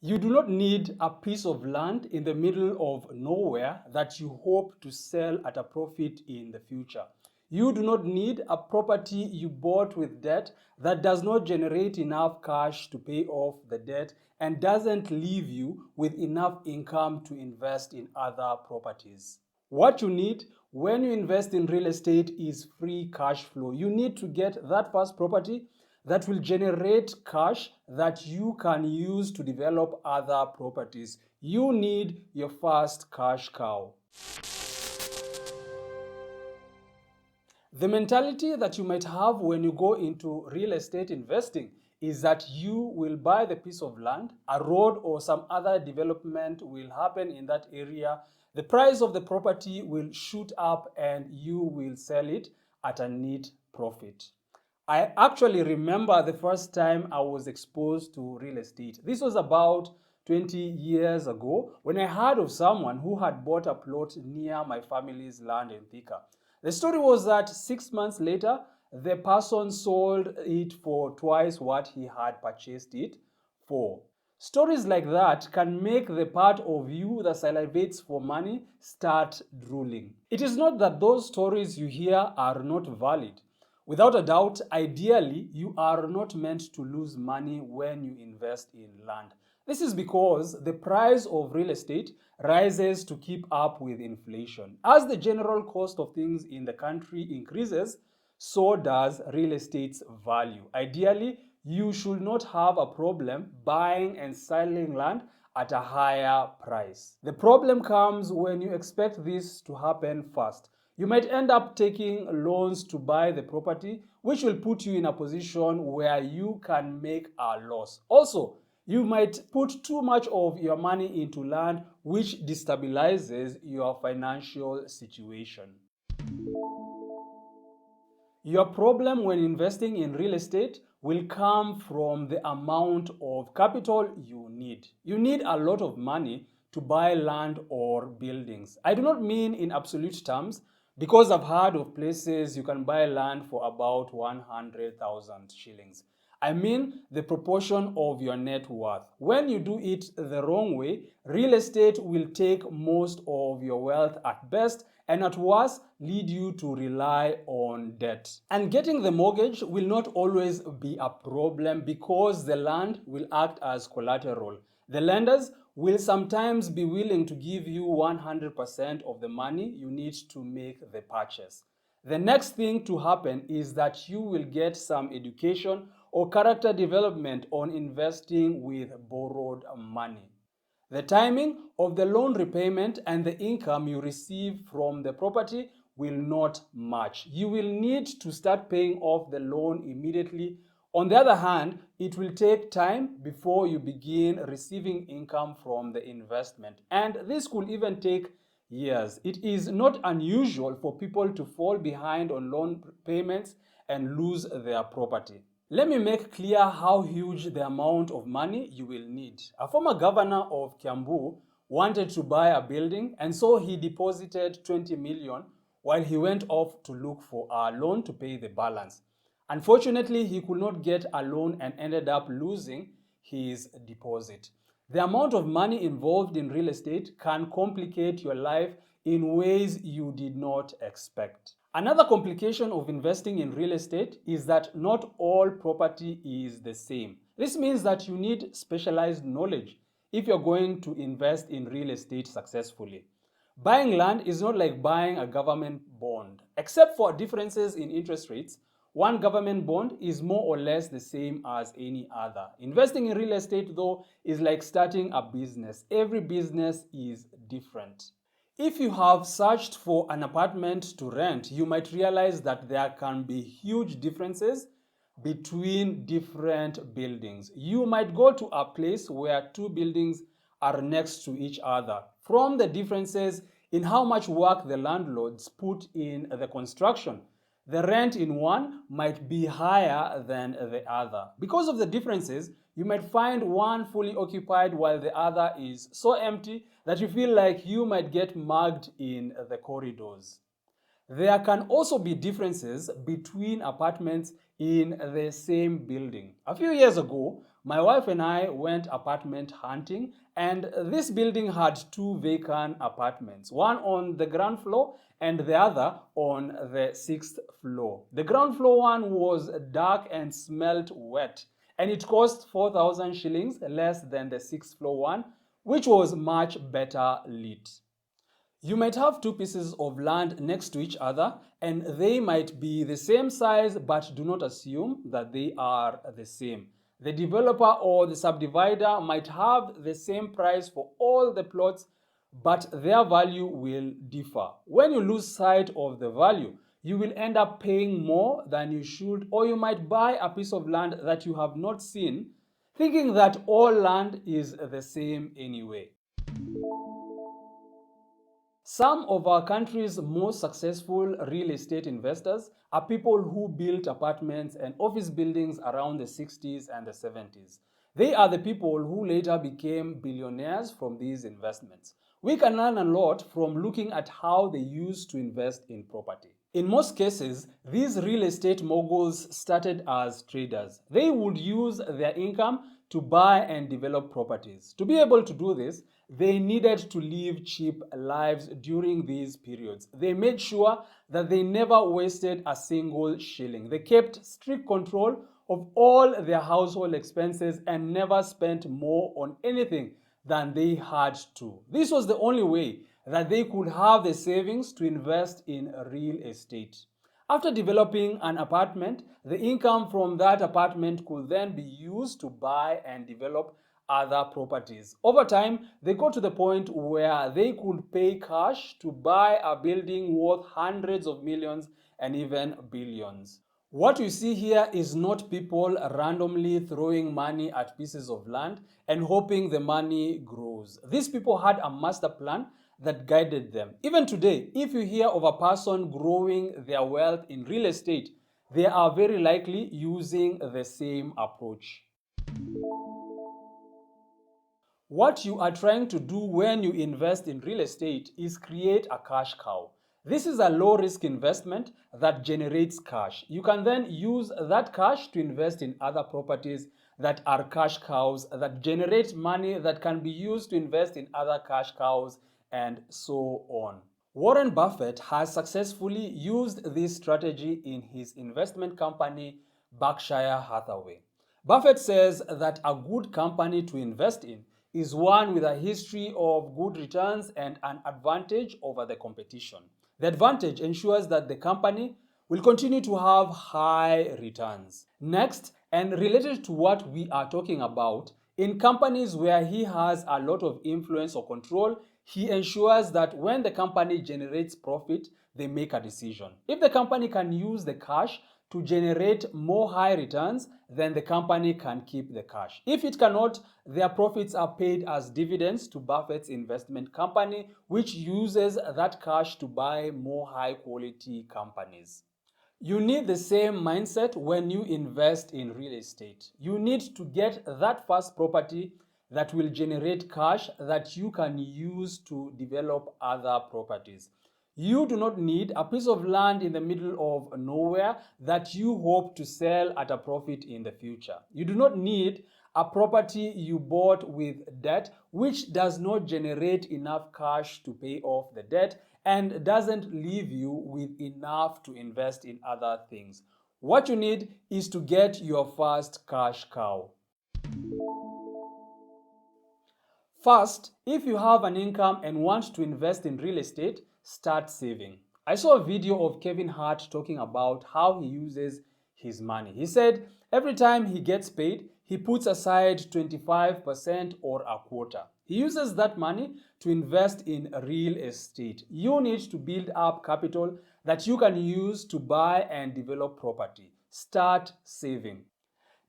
You do not need a piece of land in the middle of nowhere that you hope to sell at a profit in the future. You do not need a property you bought with debt that does not generate enough cash to pay off the debt and doesn't leave you with enough income to invest in other properties. What you need when you invest in real estate is free cash flow. You need to get that first property that will generate cash that you can use to develop other properties. You need your first cash cow. The mentality that you might have when you go into real estate investing is that you will buy the piece of land, a road or some other development will happen in that area, the price of the property will shoot up and you will sell it at a neat profit. I actually remember the first time I was exposed to real estate. This was about 20 years ago when I heard of someone who had bought a plot near my family's land in Thika. The story was that 6 months later, the person sold it for twice what he had purchased it for. Stories like that can make the part of you that salivates for money start drooling. It is not that those stories you hear are not valid. Without a doubt, ideally, you are not meant to lose money when you invest in land. This is because the price of real estate rises to keep up with inflation. As the general cost of things in the country increases, so does real estate's value. Ideally, you should not have a problem buying and selling land at a higher price. The problem comes when you expect this to happen fast. You might end up taking loans to buy the property, which will put you in a position where you can make a loss. Also, you might put too much of your money into land, which destabilizes your financial situation. Your problem when investing in real estate will come from the amount of capital you need. You need a lot of money to buy land or buildings. I do not mean in absolute terms, because I've heard of places you can buy land for about 100,000 shillings. I mean the proportion of your net worth. When you do it the wrong way, real estate will take most of your wealth at best and at worst lead you to rely on debt. And getting the mortgage will not always be a problem because the land will act as collateral. The lenders will sometimes be willing to give you 100% of the money you need to make the purchase. The next thing to happen is that you will get some education or character development on investing with borrowed money. The timing of the loan repayment and the income you receive from the property will not match. You will need to start paying off the loan immediately. On the other hand, it will take time before you begin receiving income from the investment. And this could even take years. It is not unusual for people to fall behind on loan payments and lose their property. Let me make clear how huge the amount of money you will need. A former governor of Kiambu wanted to buy a building, and so he deposited 20 million while he went off to look for a loan to pay the balance. Unfortunately, he could not get a loan and ended up losing his deposit. The amount of money involved in real estate can complicate your life in ways you did not expect. Another complication of investing in real estate is that not all property is the same. This means that you need specialized knowledge if you're going to invest in real estate successfully. Buying land is not like buying a government bond. Except for differences in interest rates, one government bond is more or less the same as any other. Investing in real estate, though, is like starting a business. Every business is different. If you have searched for an apartment to rent, you might realize that there can be huge differences between different buildings. You might go to a place where two buildings are next to each other. From the differences in how much work the landlords put in the construction, the rent in one might be higher than the other. Because of the differences, you might find one fully occupied while the other is so empty that you feel like you might get mugged in the corridors. There can also be differences between apartments in the same building. A few years ago, My wife and I went apartment hunting, and this building had two vacant apartments, one on the ground floor and the other on the sixth floor. The ground floor one was dark and smelled wet, and it cost 4,000 shillings less than the sixth floor one, which was much better lit. You might have two pieces of land next to each other, and they might be the same size, but do not assume that they are the same. The developer or the subdivider might have the same price for all the plots, but their value will differ. When you lose sight of the value, you will end up paying more than you should, or you might buy a piece of land that you have not seen, thinking that all land is the same anyway. Some of our country's most successful real estate investors are people who built apartments and office buildings around the 60s and the 70s. They are the people who later became billionaires from these investments. We can learn a lot from looking at how they used to invest in property. In most cases, these real estate moguls started as traders. They would use their income to buy and develop properties. To be able to do this, they needed to live cheap lives during these periods. They made sure that they never wasted a single shilling. They kept strict control of all their household expenses and never spent more on anything than they had to. This was the only way that they could have the savings to invest in real estate. After developing an apartment, the income from that apartment could then be used to buy and develop other properties. Over time, they got to the point where they could pay cash to buy a building worth hundreds of millions and even billions. What you see here is not people randomly throwing money at pieces of land and hoping the money grows. These people had a master plan that guided them. Even today, if you hear of a person growing their wealth in real estate, they are very likely using the same approach. What you are trying to do when you invest in real estate is create a cash cow. This is a low-risk investment that generates cash. You can then use that cash to invest in other properties that are cash cows that generate money that can be used to invest in other cash cows, and so on. Warren Buffett has successfully used this strategy in his investment company, Berkshire Hathaway. Buffett says that a good company to invest in is one with a history of good returns and an advantage over the competition. The advantage ensures that the company will continue to have high returns. Next, and related to what we are talking about, in companies where he has a lot of influence or control, he ensures that when the company generates profit, they make a decision. If the company can use the cash to generate more high returns, then the company can keep the cash. If it cannot, their profits are paid as dividends to Buffett's investment company, which uses that cash to buy more high quality companies. You need the same mindset when you invest in real estate. You need to get that first property that will generate cash that you can use to develop other properties. You do not need a piece of land in the middle of nowhere that you hope to sell at a profit in the future. You do not need a property you bought with debt which does not generate enough cash to pay off the debt and doesn't leave you with enough to invest in other things. What you need is to get your first cash cow. First, if you have an income and want to invest in real estate, start saving. I saw a video of Kevin Hart talking about how he uses his money. He said every time he gets paid, he puts aside 25% or a quarter. He uses that money to invest in real estate. You need to build up capital that you can use to buy and develop property. Start saving.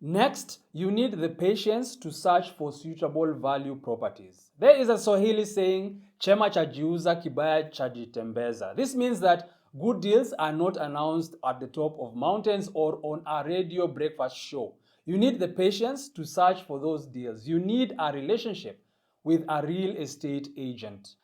Next, you need the patience to search for suitable value properties. There is a Swahili saying, chema chajiuza kibaya chajitembeza. This means that good deals are not announced at the top of mountains or on a radio breakfast show. You need the patience to search for those deals. You need a relationship with a real estate agent.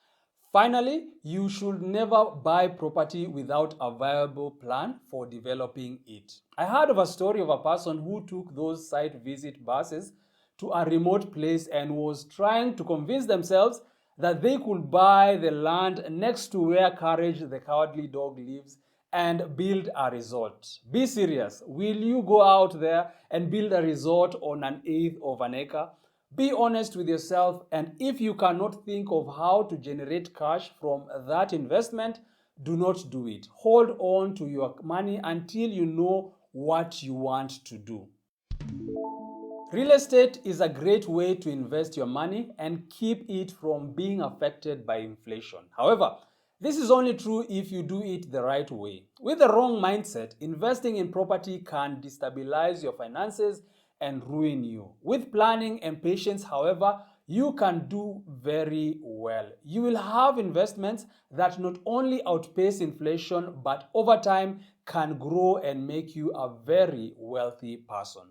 Finally, you should never buy property without a viable plan for developing it. I heard of a story of a person who took those site visit buses to a remote place and was trying to convince themselves that they could buy the land next to where Courage the Cowardly Dog lives and build a resort. Be serious. Will you go out there and build a resort on an eighth of an acre? Be honest with yourself, and if you cannot think of how to generate cash from that investment, do not do it. Hold on to your money until you know what you want to do. Real estate is a great way to invest your money and keep it from being affected by inflation. However, this is only true if you do it the right way. With the wrong mindset, investing in property can destabilize your finances and ruin you. With planning and patience, however, you can do very well. You will have investments that not only outpace inflation, but over time can grow and make you a very wealthy person.